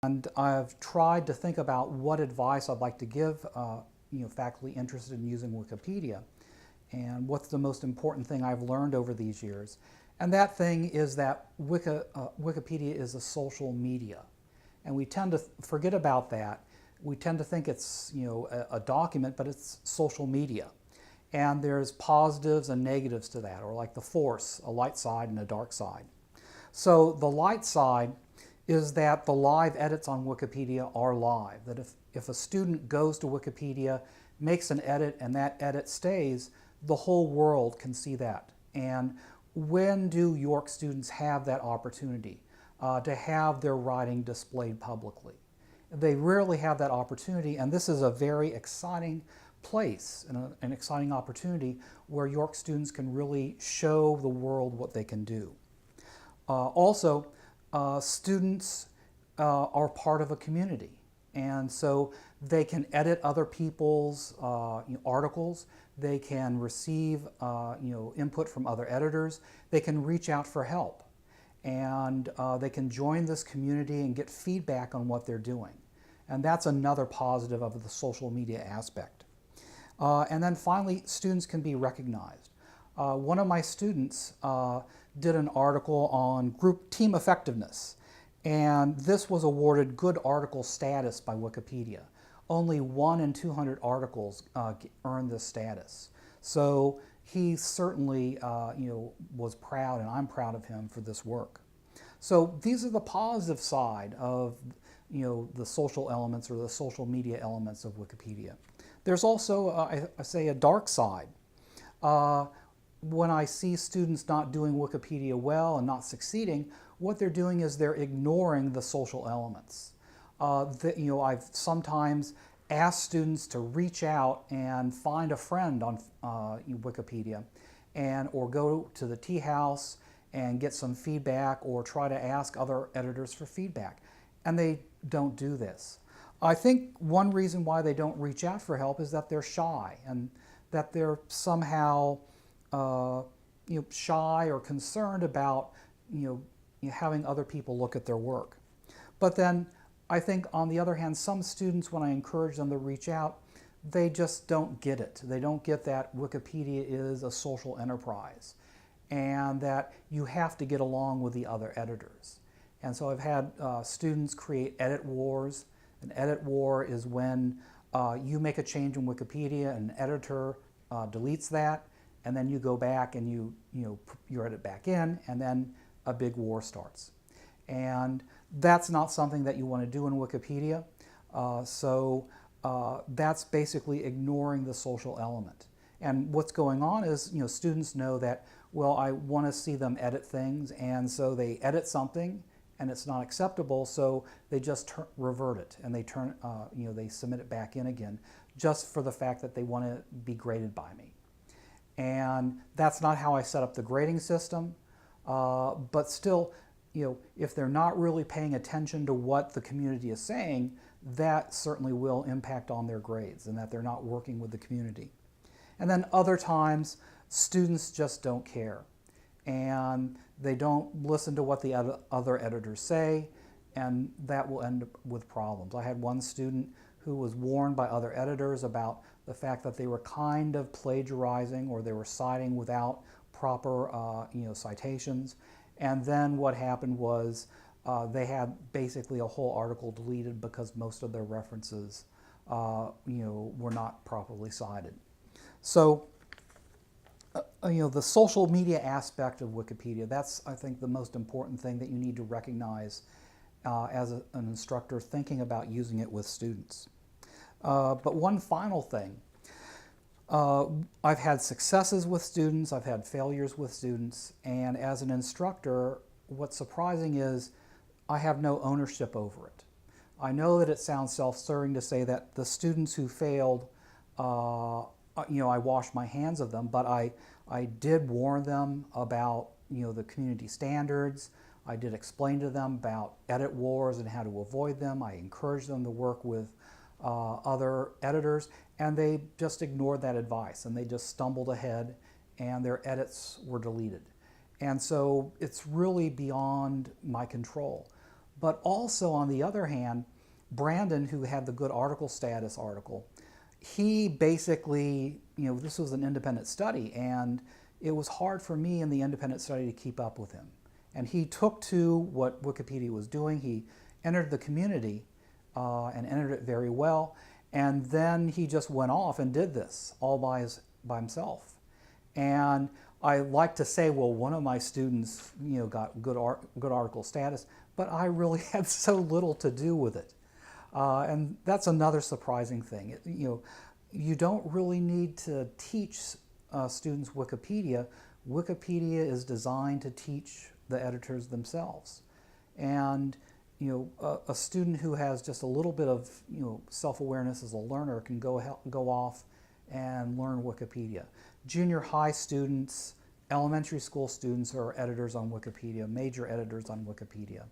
And I've tried to think about what advice I'd like to give faculty interested in using Wikipedia and what's the most important thing I've learned over these years. And that thing is that Wikipedia is a social media. And we tend to forget about that. We tend to think it's a document, but it's social media. And there's positives and negatives to that, or like the force, a light side and a dark side. So the light side is that the live edits on Wikipedia are live. That if a student goes to Wikipedia, makes an edit, and that edit stays, the whole world can see that. And when do York students have that opportunity to have their writing displayed publicly? They rarely have that opportunity, and this is a very exciting place and an exciting opportunity where York students can really show the world what they can do. Also, students are part of a community, and so they can edit other people's articles. They can receive input from other editors. They can reach out for help, and they can join this community and get feedback on what they're doing. And that's another positive of the social media aspect. And then finally, students can be recognized. One of my students did an article on group team effectiveness, and this was awarded good article status by Wikipedia. Only 1 in 200 articles earned this status. So he certainly was proud, and I'm proud of him for this work. So these are the positive side of the social elements or the social media elements of Wikipedia. There's also, I say, a dark side. When I see students not doing Wikipedia well and not succeeding, what they're doing is they're ignoring the social elements. I've sometimes asked students to reach out and find a friend on Wikipedia, or go to the tea house and get some feedback, or try to ask other editors for feedback. And they don't do this. I think one reason why they don't reach out for help is that they're shy, and that they're somehow shy or concerned about having other people look at their work. But then I think, on the other hand, some students, when I encourage them to reach out, they just don't get it. They don't get that Wikipedia is a social enterprise and that you have to get along with the other editors. And so I've had students create edit wars. An edit war is when you make a change in Wikipedia and an editor deletes that, and then you go back and you edit back in, and then a big war starts. And that's not something that you want to do in Wikipedia. So that's basically ignoring the social element. And what's going on is, students know that, well, I want to see them edit things, and so they edit something, and it's not acceptable, so they just revert it, and they they submit it back in again, just for the fact that they want to be graded by me. And that's not how I set up the grading system, but still, if they're not really paying attention to what the community is saying, that certainly will impact on their grades, and that they're not working with the community. And then other times, students just don't care, and they don't listen to what the other editors say, and that will end up with problems. I had one student who was warned by other editors about the fact that they were kind of plagiarizing, or they were citing without proper citations. And then what happened was they had basically a whole article deleted because most of their references were not properly cited. So the social media aspect of Wikipedia, that's, I think, the most important thing that you need to recognize as an instructor thinking about using it with students. But one final thing, I've had successes with students, I've had failures with students, and as an instructor, what's surprising is I have no ownership over it. I know that it sounds self-serving to say that the students who failed, I wash my hands of them, but I did warn them about the community standards. I did explain to them about edit wars and how to avoid them. I encouraged them to work with other editors, and they just ignored that advice, and they just stumbled ahead, and their edits were deleted. And so it's really beyond my control. But also, on the other hand, Brandon, who had the good article status article, he basically, this was an independent study, and it was hard for me in the independent study to keep up with him. And he took to what Wikipedia was doing. He entered the community and entered it very well. And then he just went off and did this all by himself. And I like to say, well, one of my students, got good article status, but I really had so little to do with it. And that's another surprising thing. You don't really need to teach students Wikipedia. Wikipedia is designed to teach the editors themselves. And a student who has just a little bit of self-awareness as a learner can go off and learn Wikipedia. Junior high students, elementary school students are editors on Wikipedia, major editors on Wikipedia.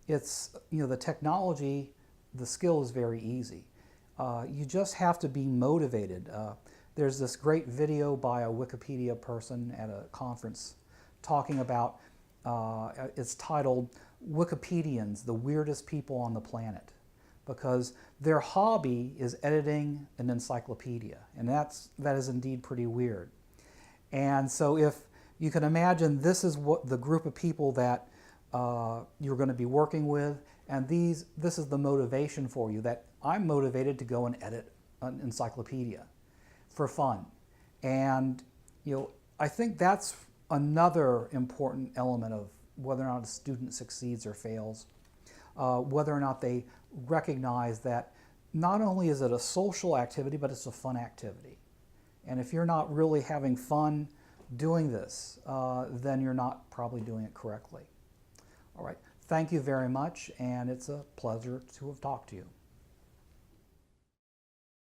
It's, the technology, the skill is very easy. You just have to be motivated. There's this great video by a Wikipedia person at a conference talking about, it's titled, Wikipedians, the weirdest people on the planet, because their hobby is editing an encyclopedia, and that is indeed pretty weird. And so if you can imagine, this is what the group of people that you're going to be working with, and this is the motivation for you, that I'm motivated to go and edit an encyclopedia for fun. And I think that's another important element of whether or not a student succeeds or fails, whether or not they recognize that not only is it a social activity, but it's a fun activity. And if you're not really having fun doing this, then you're not probably doing it correctly. All right, thank you very much, and it's a pleasure to have talked to you.